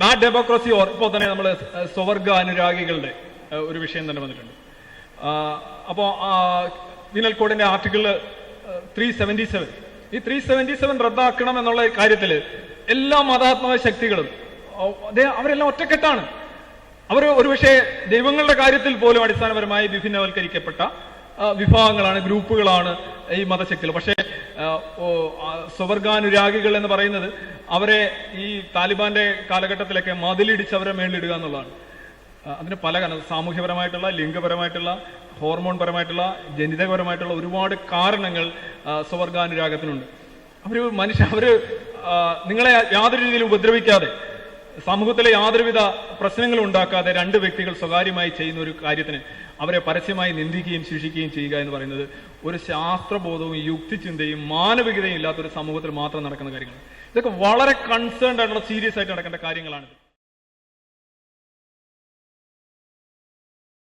Bad democracy ഇപ്പോൾ തന്നെ നമ്മൾ സ്വവർഗ അനുരാഗികളുടെ ഒരു വിഷയം തന്നെ വന്നിട്ടുണ്ട്. അപ്പോ പീനൽ കോഡിന്റെ ആർട്ടിക്കിൾ 377 ഈ 377 റദ്ദാക്കണം എന്നുള്ള കാര്യത്തിൽ എല്ലാ മതാത്മക ശക്തികളും അവരെല്ലാം ഒറ്റക്കെട്ടാണ്. അവർ ഒരുപക്ഷെ ദൈവങ്ങളുടെ കാര്യത്തിൽ പോലും അടിസ്ഥാനപരമായി വിഭിന്നവൽക്കരിക്കപ്പെട്ട വിഭാഗങ്ങളാണ്, ഗ്രൂപ്പുകളാണ് ഈ മതശക്തികൾ. പക്ഷേ സ്വവർഗാനുരാഗികൾ എന്ന് പറയുന്നത് അവരെ ഈ താലിബാന്റെ കാലഘട്ടത്തിലൊക്കെ മതിലിടിച്ച് അവരെ മേളിലിടുക എന്നുള്ളതാണ്. അതിന് പല സാമൂഹ്യപരമായിട്ടുള്ള, ലിംഗപരമായിട്ടുള്ള, ഹോർമോൺ പരമായിട്ടുള്ള, ജനിതകപരമായിട്ടുള്ള ഒരുപാട് കാരണങ്ങൾ സ്വവർഗാനുരാഗത്തിനുണ്ട്. അവര് നിങ്ങളെ യാതൊരു രീതിയിലും ഉപദ്രവിക്കാതെ, സമൂഹത്തിലെ യാതൊരുവിധ പ്രശ്നങ്ങളും ഉണ്ടാക്കാതെ രണ്ട് വ്യക്തികൾ സ്വകാര്യമായി ചെയ്യുന്ന ഒരു കാര്യത്തിന് അവരെ പരസ്യമായി നിന്ദിക്കുകയും ശിക്ഷിക്കുകയും ചെയ്യുക എന്ന് പറയുന്നത് ഒരു ശാസ്ത്രബോധവും യുക്തിചിന്തയും മാനവികതയും ഇല്ലാത്തൊരു സമൂഹത്തിൽ മാത്രം നടക്കുന്ന കാര്യങ്ങൾ. ഇതൊക്കെ വളരെ കൺസേൺഡ് ആയിട്ടുള്ള, സീരിയസ് ആയിട്ട് നടക്കേണ്ട കാര്യങ്ങളാണ്.